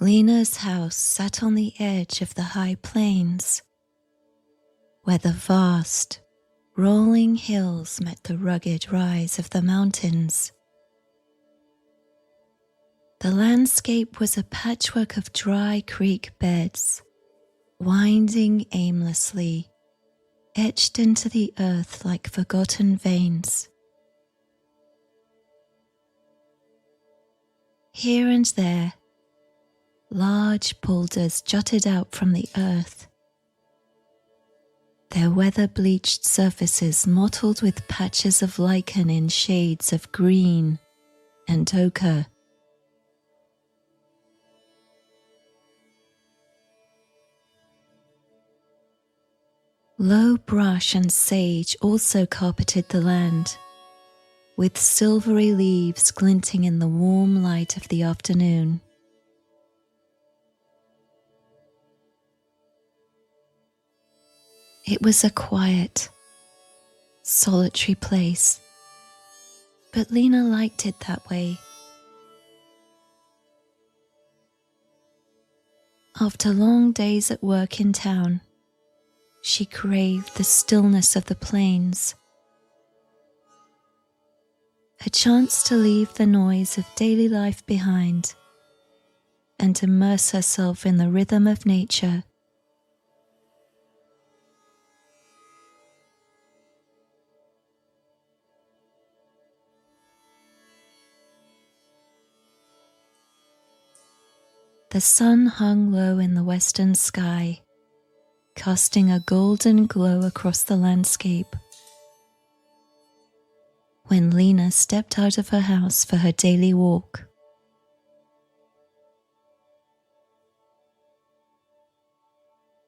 Lina's house sat on the edge of the high plains, where the vast, rolling hills met the rugged rise of the mountains. The landscape was a patchwork of dry creek beds, winding aimlessly, etched into the earth like forgotten veins. Here and there, large boulders jutted out from the earth, their weather-bleached surfaces mottled with patches of lichen in shades of green and ochre. Low brush and sage also carpeted the land, with silvery leaves glinting in the warm light of the afternoon. It was a quiet, solitary place, but Lina liked it that way. After long days at work in town, she craved the stillness of the plains, a chance to leave the noise of daily life behind and immerse herself in the rhythm of nature. The sun hung low in the western sky, casting a golden glow across the landscape. When Lina stepped out of her house for her daily walk,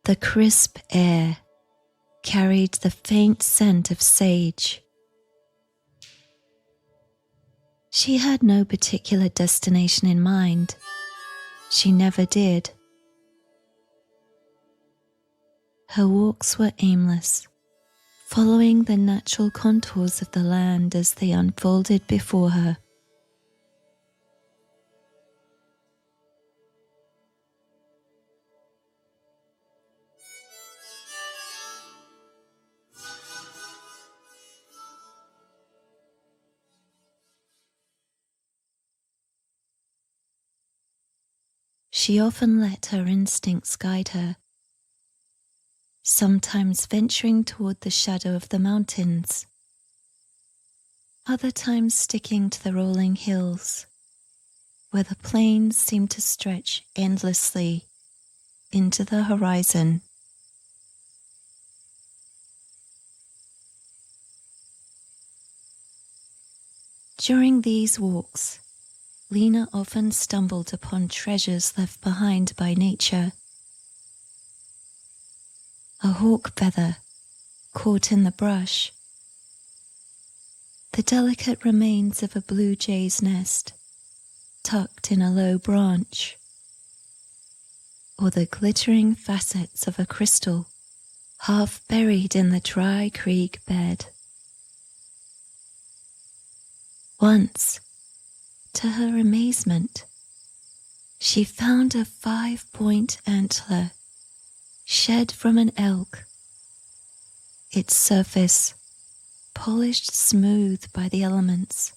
the crisp air carried the faint scent of sage. She had no particular destination in mind. She never did. Her walks were aimless, following the natural contours of the land as they unfolded before her. She often let her instincts guide her, sometimes venturing toward the shadow of the mountains, other times sticking to the rolling hills, where the plains seemed to stretch endlessly into the horizon. During these walks, Lina often stumbled upon treasures left behind by nature. A hawk feather caught in the brush, the delicate remains of a blue jay's nest tucked in a low branch, or the glittering facets of a crystal half buried in the dry creek bed. Once, to her amazement, she found a 5-point antler shed from an elk, its surface polished smooth by the elements.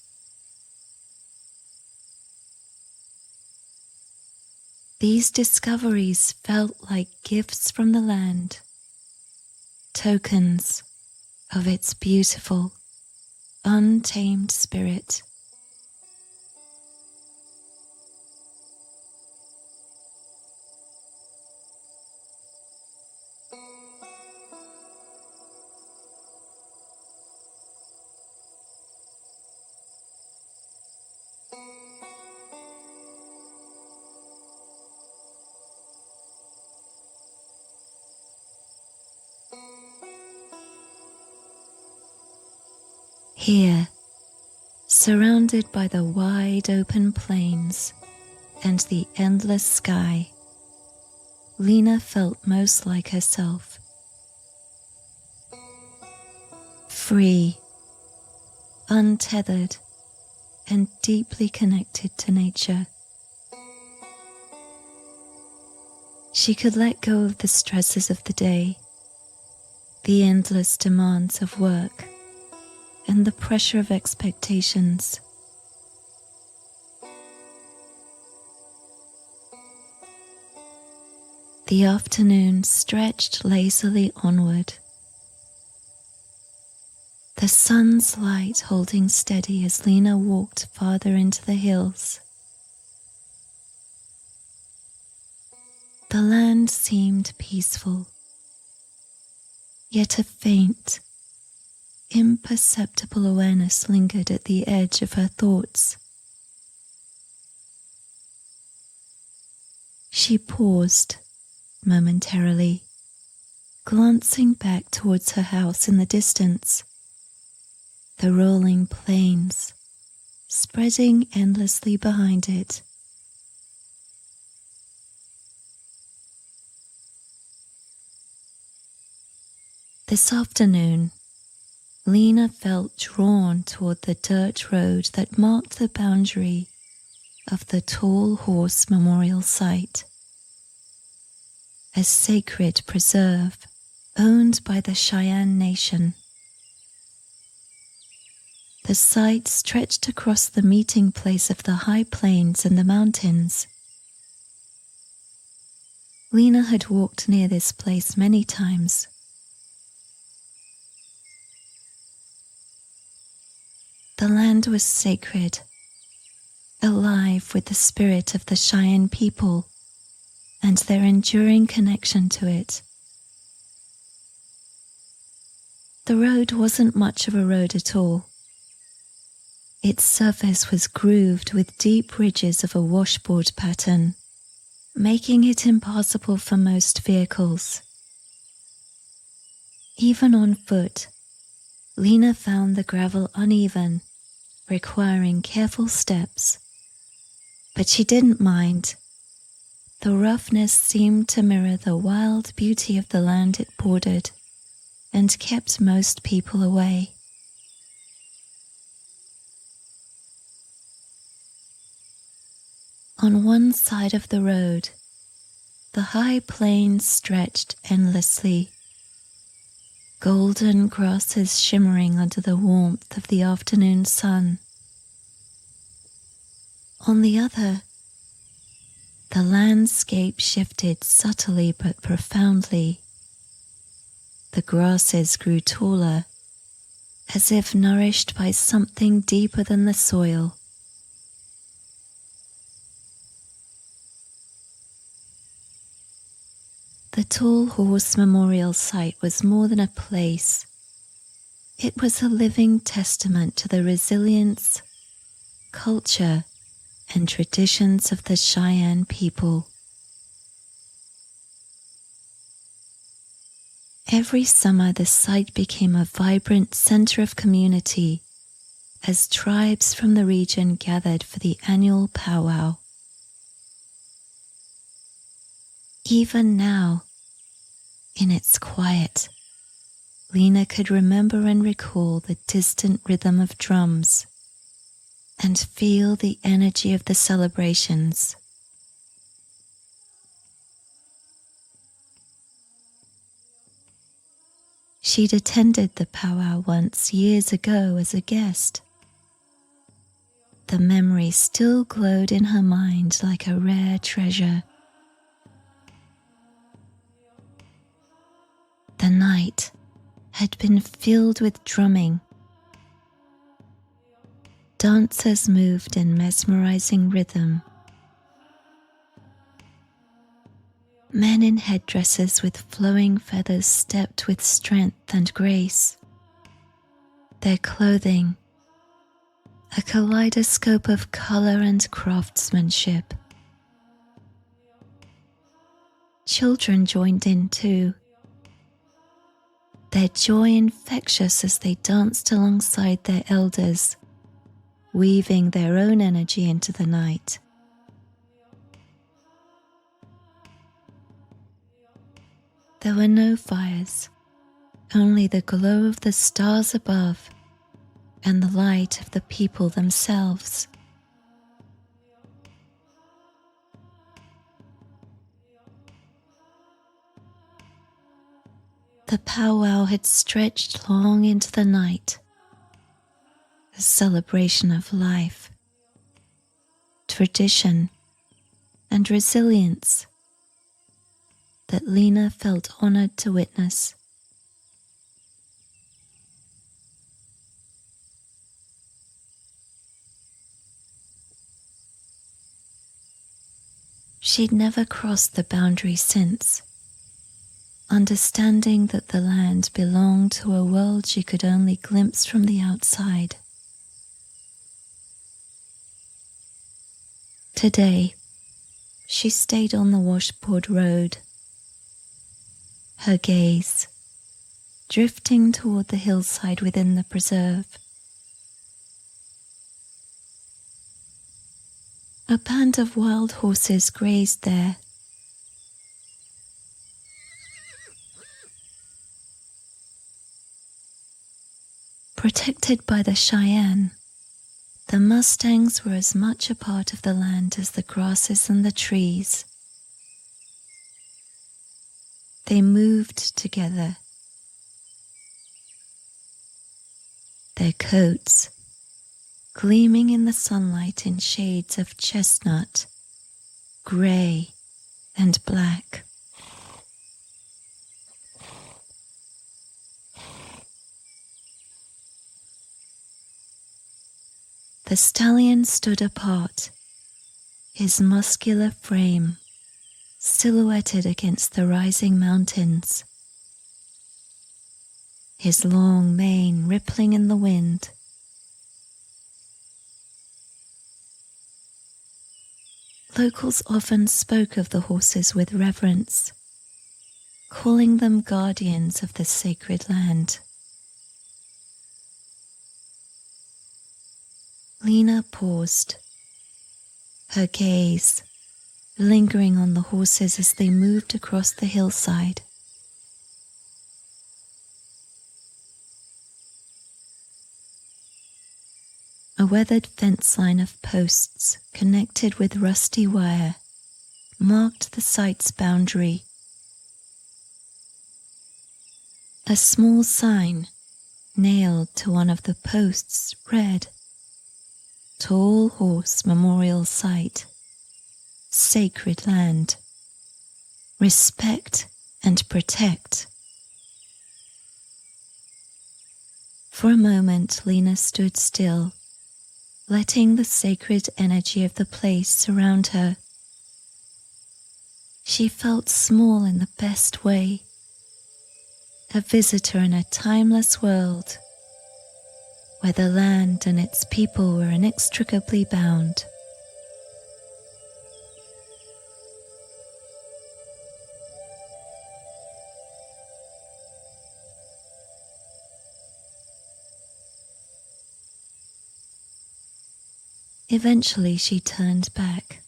These discoveries felt like gifts from the land, tokens of its beautiful, untamed spirit. Here, surrounded by the wide open plains and the endless sky, Lina felt most like herself. Free, untethered, and deeply connected to nature. She could let go of the stresses of the day, the endless demands of work, and the pressure of expectations. The afternoon stretched lazily onward, the sun's light holding steady as Lina walked farther into the hills. The land seemed peaceful, yet a faint, imperceptible awareness lingered at the edge of her thoughts. She paused momentarily, glancing back towards her house in the distance, the rolling plains spreading endlessly behind it. This afternoon, Lina felt drawn toward the dirt road that marked the boundary of the Tall Horse Memorial Site, a sacred preserve owned by the Cheyenne Nation. The site stretched across the meeting place of the high plains and the mountains. Lina had walked near this place many times. The land was sacred, alive with the spirit of the Cheyenne people and their enduring connection to it. The road wasn't much of a road at all. Its surface was grooved with deep ridges of a washboard pattern, making it impassable for most vehicles. Even on foot, Lina found the gravel uneven, requiring careful steps. But she didn't mind. The roughness seemed to mirror the wild beauty of the land it bordered and kept most people away. On one side of the road, the high plains stretched endlessly, golden grasses shimmering under the warmth of the afternoon sun. On the other, the landscape shifted subtly but profoundly. The grasses grew taller, as if nourished by something deeper than the soil. The Tall Horse Memorial Site was more than a place. It was a living testament to the resilience, culture, and traditions of the Cheyenne people. Every summer, the site became a vibrant center of community as tribes from the region gathered for the annual powwow. Even now, in its quiet, Lina could remember and recall the distant rhythm of drums and feel the energy of the celebrations. She'd attended the powwow once years ago as a guest. The memory still glowed in her mind like a rare treasure. The night had been filled with drumming. Dancers moved in mesmerizing rhythm. Men in headdresses with flowing feathers stepped with strength and grace. Their clothing, a kaleidoscope of color and craftsmanship. Children joined in too, their joy infectious as they danced alongside their elders, weaving their own energy into the night. There were no fires, only the glow of the stars above and the light of the people themselves. The powwow had stretched long into the night, a celebration of life, tradition, and resilience that Lina felt honored to witness. She'd never crossed the boundary since, understanding that the land belonged to a world she could only glimpse from the outside. Today, she stayed on the washboard road, her gaze drifting toward the hillside within the preserve. A band of wild horses grazed there. Protected by the Cheyenne, the mustangs were as much a part of the land as the grasses and the trees. They moved together, their coats gleaming in the sunlight in shades of chestnut, grey, and black. The stallion stood apart, his muscular frame silhouetted against the rising mountains, his long mane rippling in the wind. Locals often spoke of the horses with reverence, calling them guardians of the sacred land. Lina paused, her gaze lingering on the horses as they moved across the hillside. A weathered fence line of posts connected with rusty wire marked the site's boundary. A small sign nailed to one of the posts read, "Tall Horse Memorial Site, Sacred Land. Respect and protect." For a moment, Lina stood still, letting the sacred energy of the place surround her. She felt small in the best way, a visitor in a timeless world where the land and its people were inextricably bound. Eventually she turned back,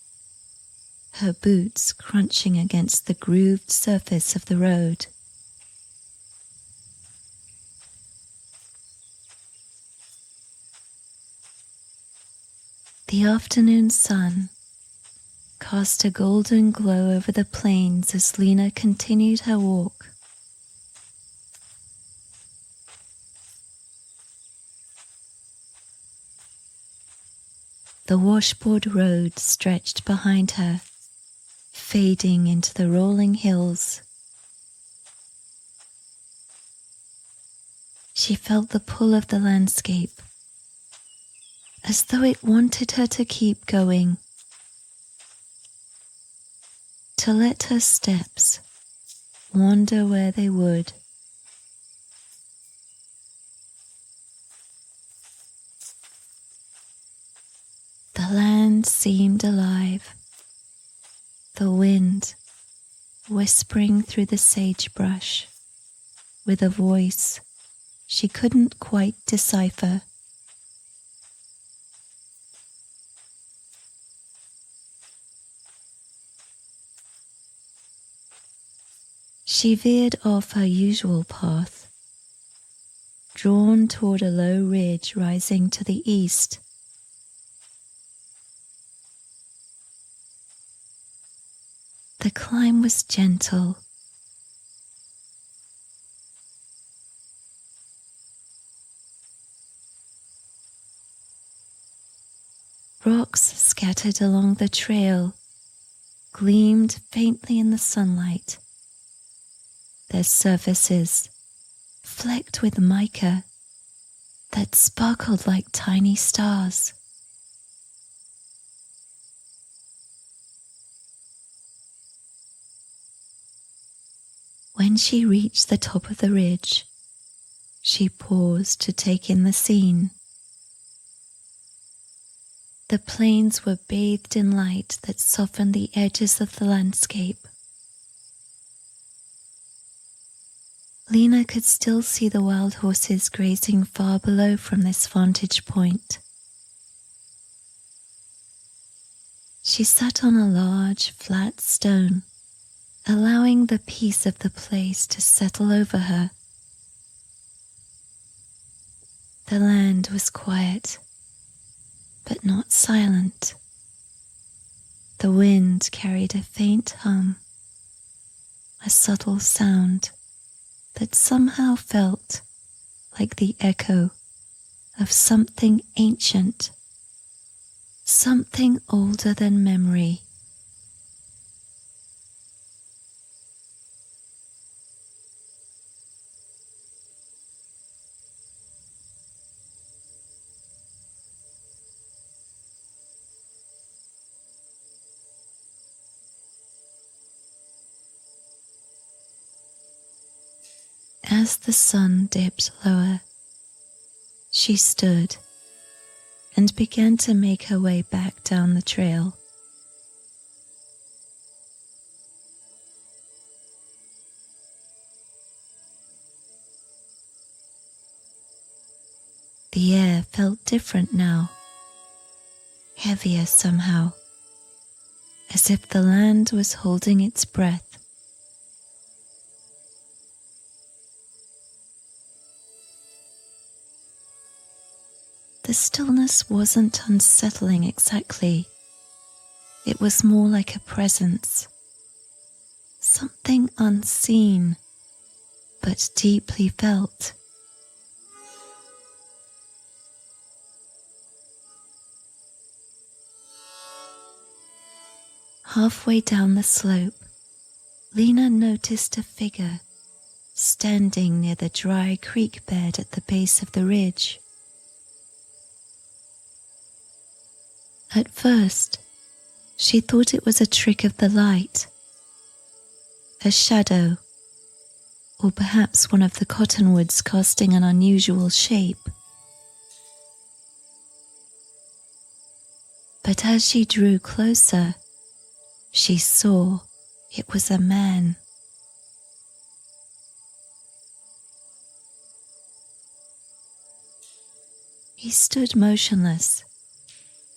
her boots crunching against the grooved surface of the road. The afternoon sun cast a golden glow over the plains as Lina continued her walk. The washboard road stretched behind her, fading into the rolling hills. She felt the pull of the landscape, as though it wanted her to keep going, to let her steps wander where they would. The land seemed alive, the wind whispering through the sagebrush with a voice she couldn't quite decipher. She veered off her usual path, drawn toward a low ridge rising to the east. The climb was gentle, Rocks scattered along the trail gleamed faintly in the sunlight, their surfaces flecked with mica that sparkled like tiny stars. When she reached the top of the ridge, she paused to take in the scene. The plains were bathed in light that softened the edges of the landscape. Lina could still see the wild horses grazing far below from this vantage point. She sat on a large, flat stone, allowing the peace of the place to settle over her. The land was quiet, but not silent. The wind carried a faint hum, a subtle sound that somehow felt like the echo of something ancient, something older than memory. As the sun dipped lower, she stood and began to make her way back down the trail. The air felt different now, heavier somehow, as if the land was holding its breath. The stillness wasn't unsettling exactly. It was more like a presence, something unseen, but deeply felt. Halfway down the slope, Lina noticed a figure standing near the dry creek bed at the base of the ridge. At first, she thought it was a trick of the light, a shadow, or perhaps one of the cottonwoods casting an unusual shape. But as she drew closer, she saw it was a man. He stood motionless,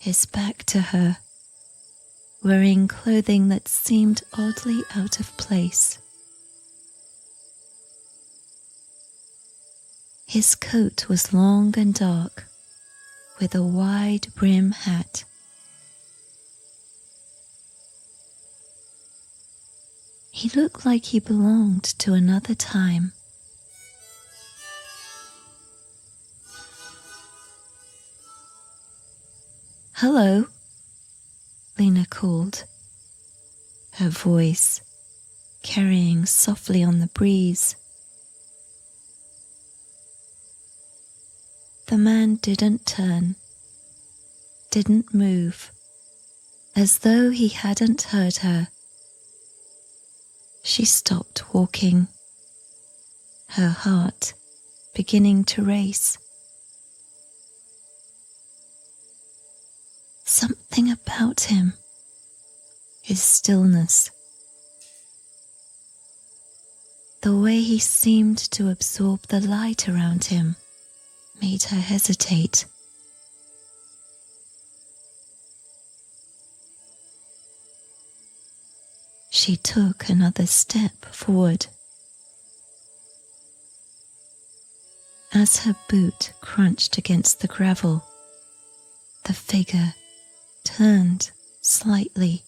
his back to her, wearing clothing that seemed oddly out of place. His coat was long and dark, with a wide brim hat. He looked like he belonged to another time. "Hello," Lina called, her voice carrying softly on the breeze. The man didn't turn, didn't move, as though he hadn't heard her. She stopped walking, her heart beginning to race. Something about him, his stillness, the way he seemed to absorb the light around him, made her hesitate. She took another step forward. As her boot crunched against the gravel, the figure turned slightly,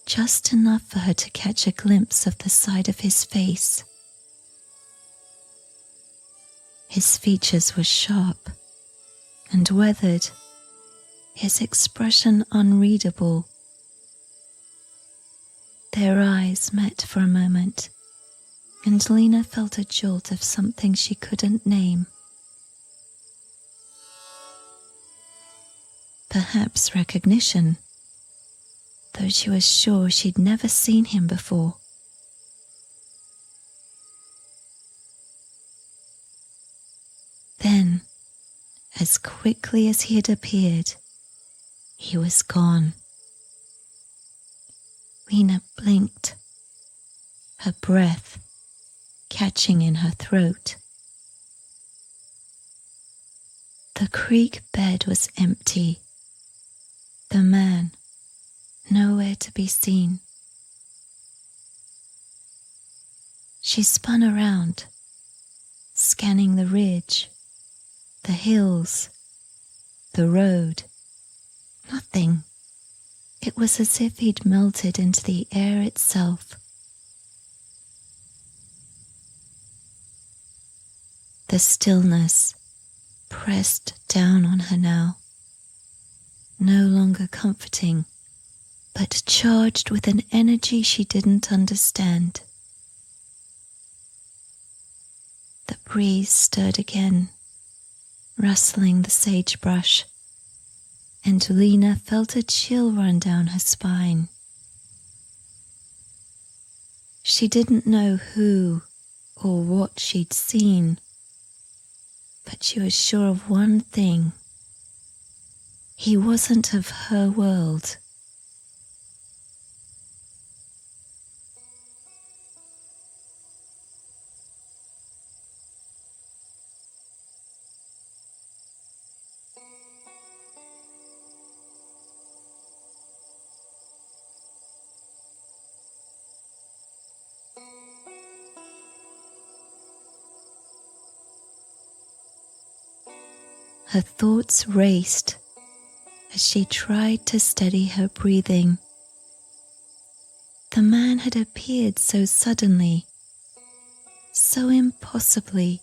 just enough for her to catch a glimpse of the side of his face. His features were sharp and weathered, his expression unreadable. Their eyes met for a moment, and Lina felt a jolt of something she couldn't name. Perhaps recognition, though she was sure she'd never seen him before. Then, as quickly as he had appeared, he was gone. Lina blinked, her breath catching in her throat. The creek bed was empty, the man nowhere to be seen. She spun around, scanning the ridge, the hills, the road. Nothing. It was as if he'd melted into the air itself. The stillness pressed down on her now, no longer comforting, but charged with an energy she didn't understand. The breeze stirred again, rustling the sagebrush, and Lina felt a chill run down her spine. She didn't know who or what she'd seen, but she was sure of one thing. He wasn't of her world. Her thoughts raced as she tried to steady her breathing. The man had appeared so suddenly, so impossibly,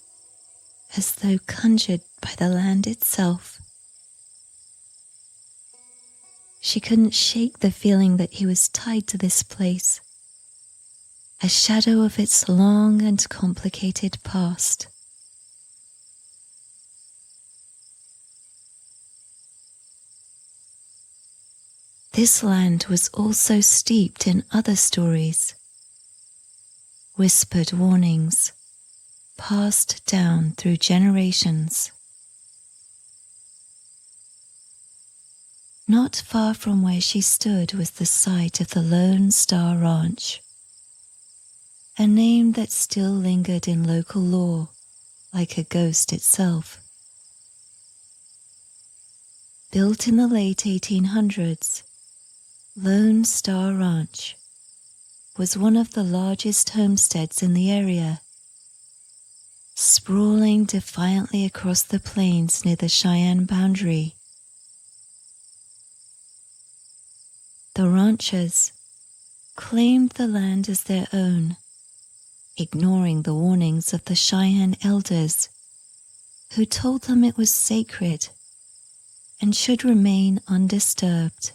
as though conjured by the land itself. She couldn't shake the feeling that he was tied to this place, a shadow of its long and complicated past. This land was also steeped in other stories, whispered warnings, passed down through generations. Not far from where she stood was the site of the Lone Star Ranch, a name that still lingered in local lore like a ghost itself. Built in the late 1800s, Lone Star Ranch was one of the largest homesteads in the area, sprawling defiantly across the plains near the Cheyenne boundary. The ranchers claimed the land as their own, ignoring the warnings of the Cheyenne elders, who told them it was sacred and should remain undisturbed.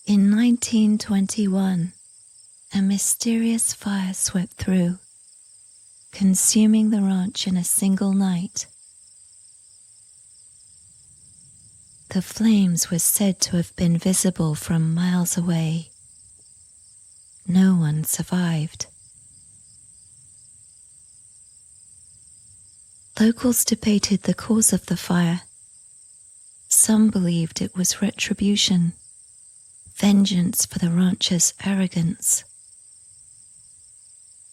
In 1921, a mysterious fire swept through, consuming the ranch in a single night. The flames were said to have been visible from miles away. No one survived. Locals debated the cause of the fire. Some believed it was retribution, vengeance for the rancher's arrogance.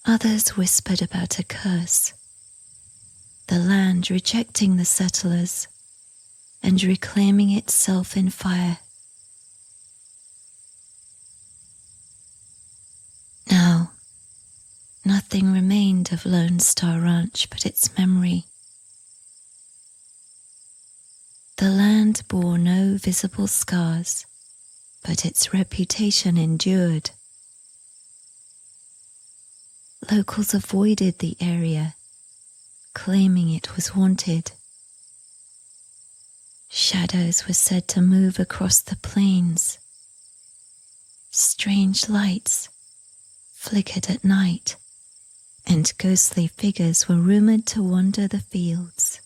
Others whispered about a curse, the land rejecting the settlers and reclaiming itself in fire. Now, nothing remained of Lone Star Ranch but its memory. The land bore no visible scars, but its reputation endured. Locals avoided the area, claiming it was haunted. Shadows were said to move across the plains. Strange lights flickered at night, and ghostly figures were rumoured to wander the fields.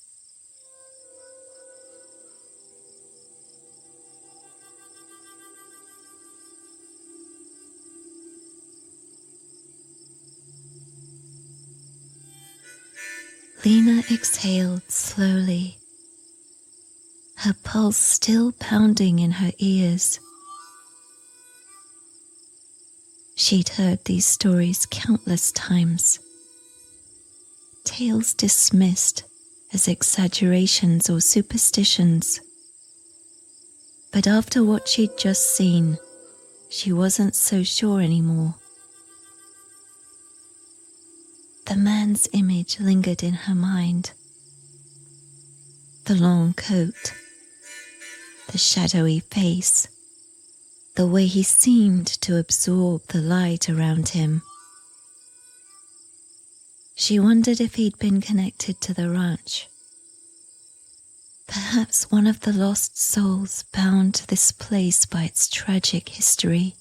Lina exhaled slowly, her pulse still pounding in her ears. She'd heard these stories countless times, tales dismissed as exaggerations or superstitions. But after what she'd just seen, she wasn't so sure anymore. The man's image lingered in her mind. The long coat, the shadowy face, the way he seemed to absorb the light around him. She wondered if he'd been connected to the ranch. Perhaps one of the lost souls bound to this place by its tragic history.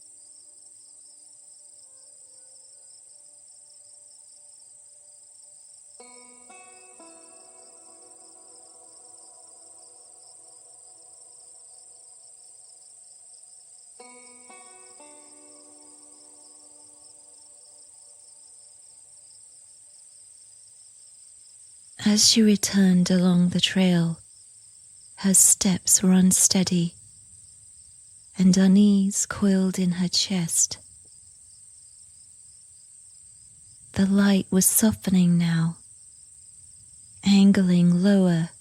As she returned along the trail, her steps were unsteady, and unease coiled in her chest. The light was softening now, angling lower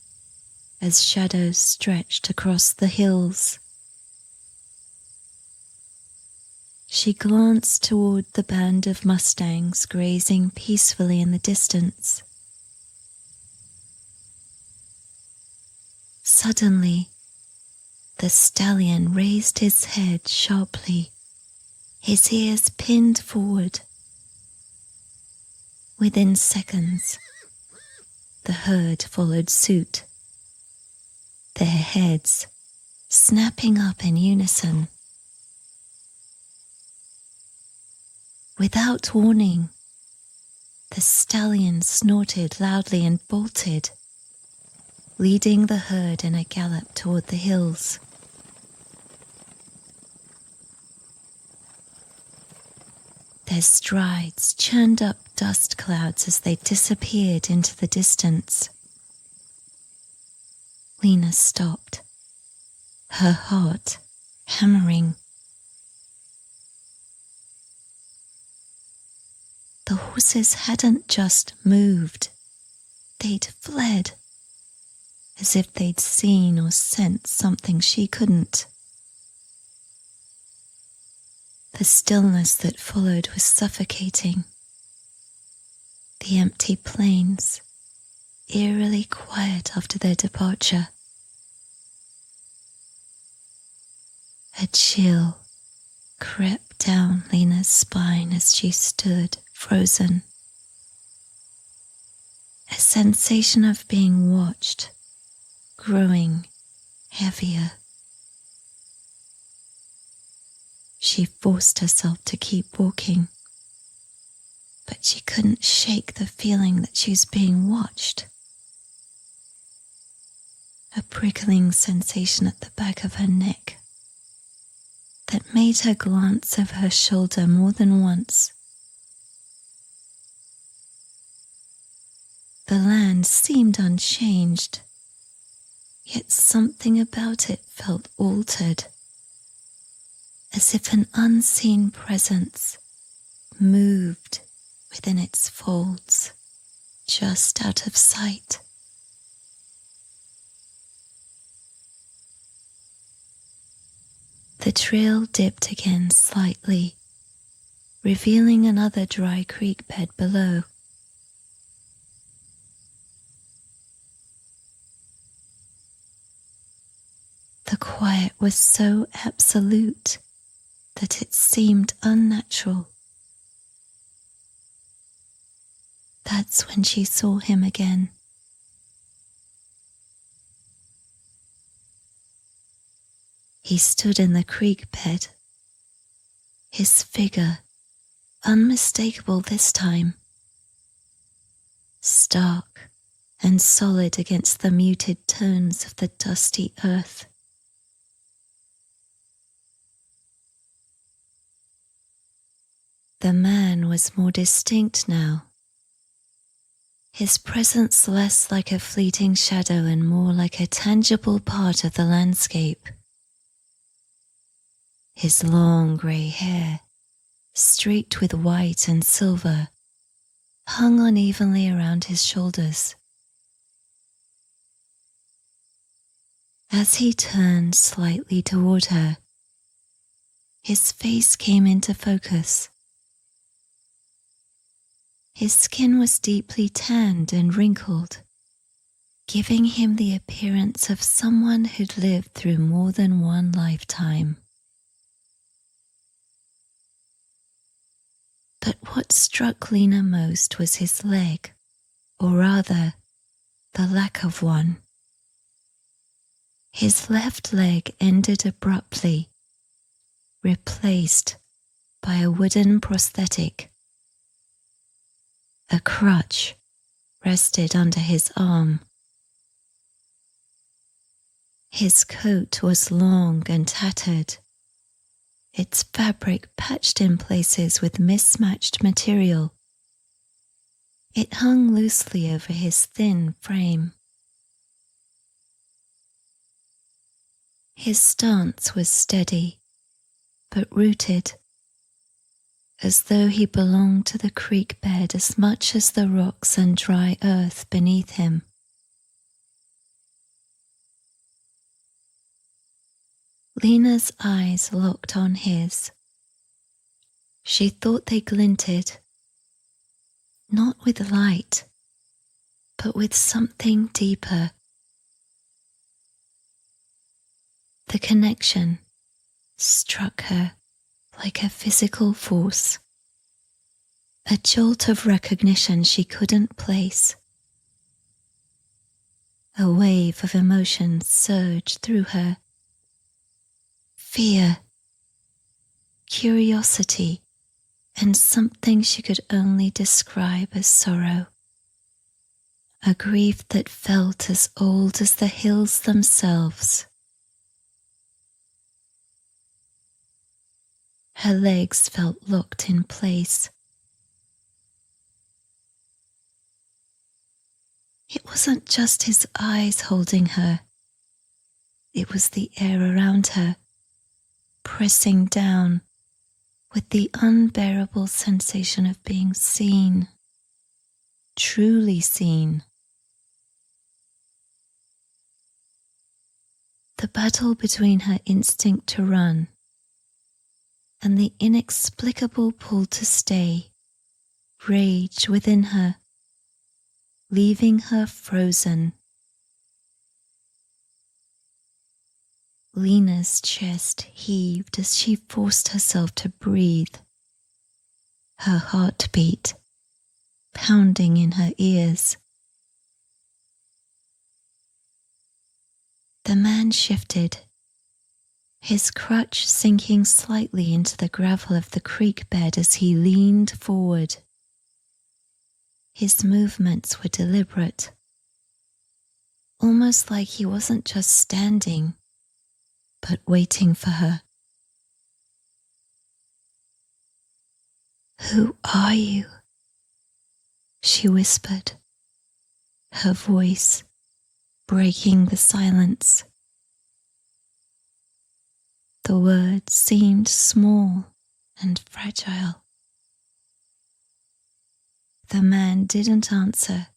as shadows stretched across the hills. She glanced toward the band of mustangs grazing peacefully in the distance. Suddenly, the stallion raised his head sharply, his ears pinned forward. Within seconds, the herd followed suit, their heads snapping up in unison. Without warning, the stallion snorted loudly and bolted, leading the herd in a gallop toward the hills. Their strides churned up dust clouds as they disappeared into the distance. Lina stopped, her heart hammering. The horses hadn't just moved, they'd fled, as if they'd seen or sensed something she couldn't. The stillness that followed was suffocating. The empty plains, eerily quiet after their departure. A chill crept down Lina's spine as she stood frozen. A sensation of being watched, growing heavier. She forced herself to keep walking, but she couldn't shake the feeling that she was being watched. A prickling sensation at the back of her neck that made her glance over her shoulder more than once. The land seemed unchanged, yet something about it felt altered, as if an unseen presence moved within its folds, just out of sight. The trail dipped again slightly, revealing another dry creek bed below. The quiet was so absolute that it seemed unnatural. That's when she saw him again. He stood in the creek bed, his figure unmistakable this time, stark and solid against the muted tones of the dusty earth. The man was more distinct now, his presence less like a fleeting shadow and more like a tangible part of the landscape. His long grey hair, streaked with white and silver, hung unevenly around his shoulders. As he turned slightly toward her, his face came into focus. His skin was deeply tanned and wrinkled, giving him the appearance of someone who'd lived through more than one lifetime. But what struck Lina most was his leg, or rather, the lack of one. His left leg ended abruptly, replaced by a wooden prosthetic. A crutch rested under his arm. His coat was long and tattered, its fabric patched in places with mismatched material. It hung loosely over his thin frame. His stance was steady, but rooted, as though he belonged to the creek bed as much as the rocks and dry earth beneath him. Lina's eyes locked on his. She thought they glinted, not with light, but with something deeper. The connection struck her like a physical force, a jolt of recognition she couldn't place. A wave of emotion surged through her. Fear, curiosity, and something she could only describe as sorrow. A grief that felt as old as the hills themselves. Her legs felt locked in place. It wasn't just his eyes holding her. It was the air around her, pressing down with the unbearable sensation of being seen, truly seen. The battle between her instinct to run and the inexplicable pull to stay raged within her, leaving her frozen. Lina's chest heaved as she forced herself to breathe, her heartbeat pounding in her ears. The man shifted, his crutch sinking slightly into the gravel of the creek bed as he leaned forward. His movements were deliberate, almost like he wasn't just standing, but waiting for her. "Who are you?" she whispered, her voice breaking the silence. The words seemed small and fragile. The man didn't answer.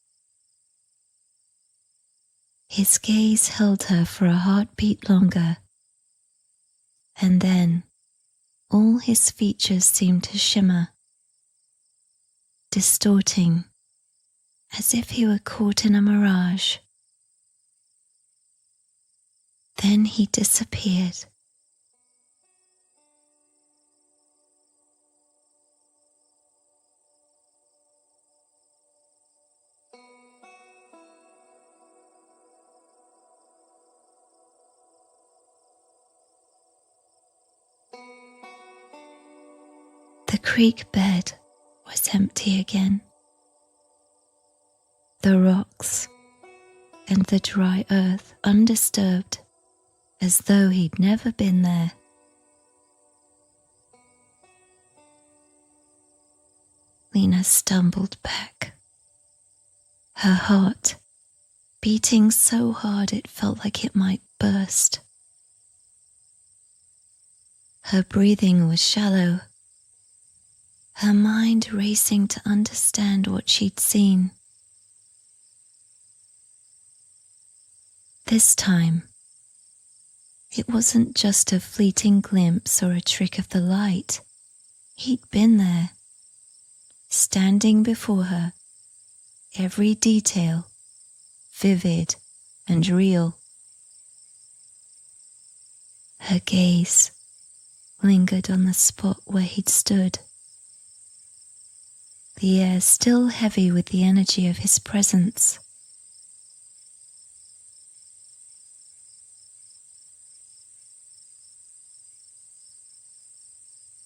His gaze held her for a heartbeat longer, and then all his features seemed to shimmer, distorting, as if he were caught in a mirage. Then he disappeared. creek bed was empty again. The rocks and the dry earth undisturbed, as though he'd never been there. Lina stumbled back, her heart beating so hard it felt like it might burst. Her breathing was shallow, her mind racing to understand what she'd seen. This time, it wasn't just a fleeting glimpse or a trick of the light. He'd been there, standing before her, every detail vivid and real. Her gaze lingered on the spot where he'd stood, the air still heavy with the energy of his presence.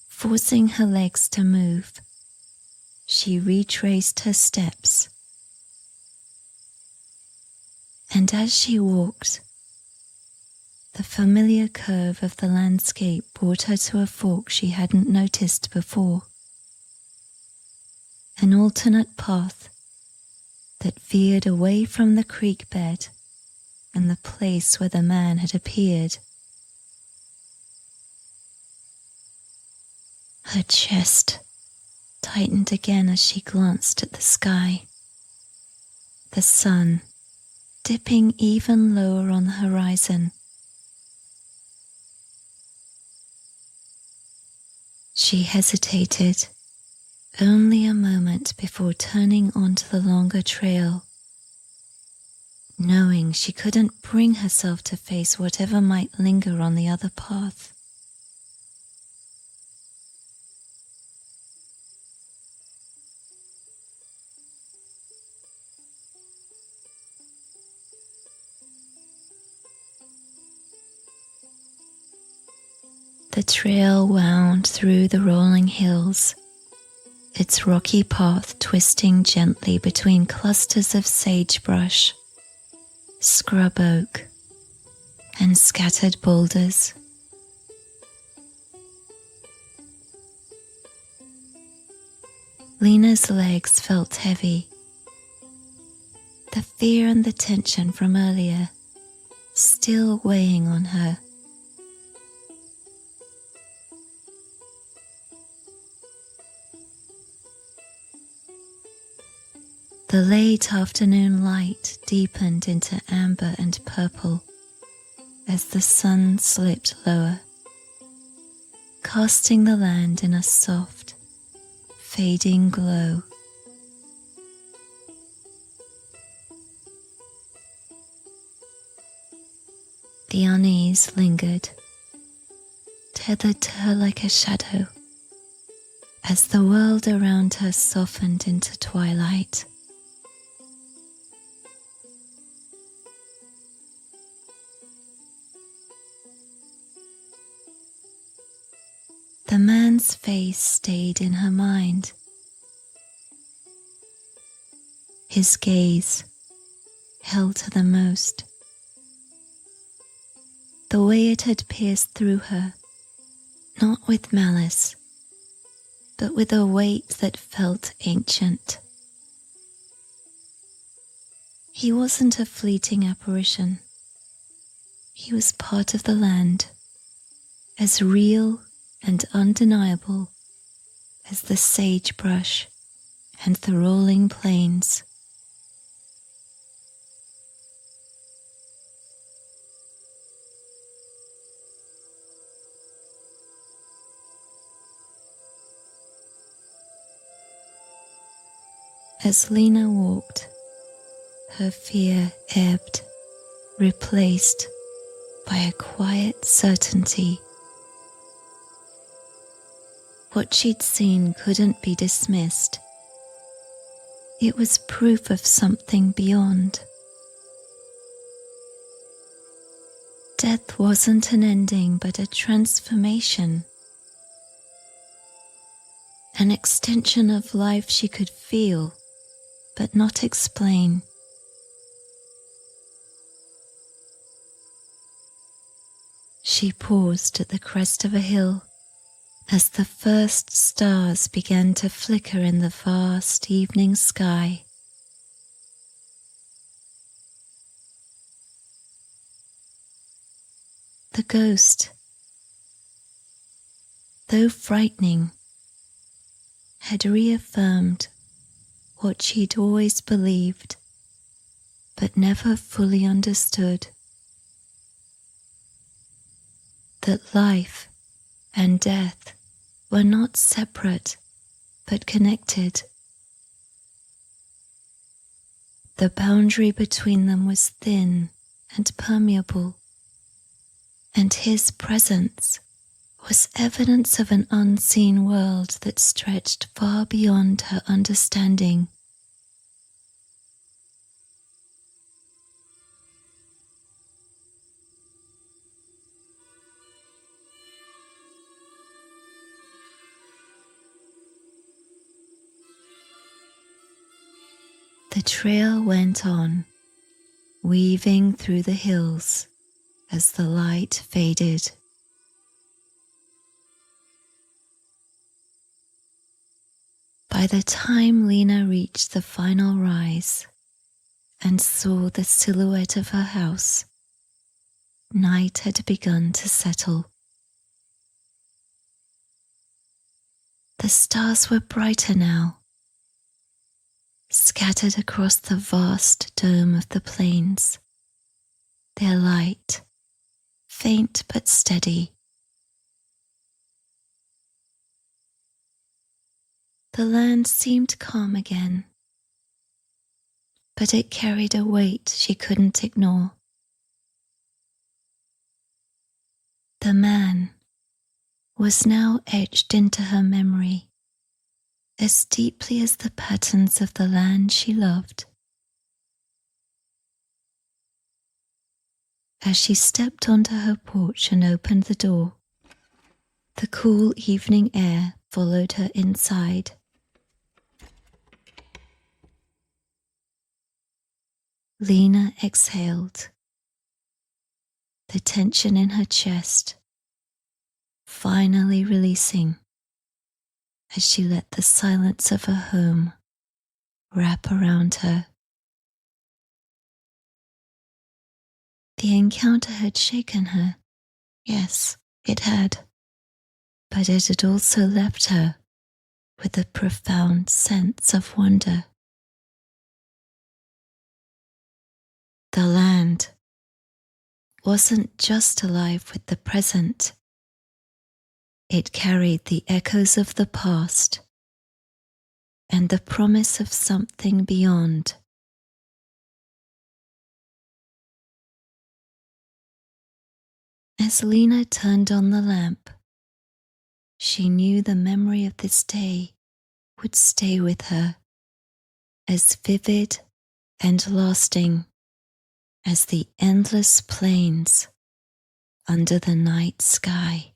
Forcing her legs to move, she retraced her steps. And as she walked, the familiar curve of the landscape brought her to a fork she hadn't noticed before. An alternate path that veered away from the creek bed and the place where the man had appeared. Her chest tightened again as she glanced at the sky. The sun dipping even lower on the horizon. She hesitated only a moment before turning onto the longer trail, knowing she couldn't bring herself to face whatever might linger on the other path. The trail wound through the rolling hills, its rocky path twisting gently between clusters of sagebrush, scrub oak, and scattered boulders. Lina's legs felt heavy, the fear and the tension from earlier still weighing on her. The late afternoon light deepened into amber and purple as the sun slipped lower, casting the land in a soft, fading glow. The unease lingered, tethered to her like a shadow, as the world around her softened into twilight. The man's face stayed in her mind. His gaze held her the most. The way it had pierced through her, not with malice, but with a weight that felt ancient. He wasn't a fleeting apparition. He was part of the land, as real and undeniable as the sagebrush and the rolling plains. As Lina walked, her fear ebbed, replaced by a quiet certainty. What she'd seen couldn't be dismissed. It was proof of something beyond. Death wasn't an ending, but a transformation. an extension of life she could feel but not explain. She paused at the crest of a hill as the first stars began to flicker in the vast evening sky. The ghost, though frightening, had reaffirmed what she'd always believed but never fully understood: that life and death were not separate but connected. The boundary between them was thin and permeable, and his presence was evidence of an unseen world that stretched far beyond her understanding. The trail went on, weaving through the hills as the light faded. By the time Lina reached the final rise and saw the silhouette of her house, night had begun to settle. The stars were brighter now, scattered across the vast dome of the plains, their light faint but steady. The land seemed calm again, but it carried a weight she couldn't ignore. The man was now etched into her memory as deeply as the patterns of the land she loved. As she stepped onto her porch and opened the door, the cool evening air followed her inside. Lina exhaled, the tension in her chest finally releasing as she let the silence of her home wrap around her. The encounter had shaken her. Yes, it had. But it had also left her with a profound sense of wonder. The land wasn't just alive with the present. It carried the echoes of the past and the promise of something beyond. As Lina turned on the lamp, she knew the memory of this day would stay with her, as vivid and lasting as the endless plains under the night sky.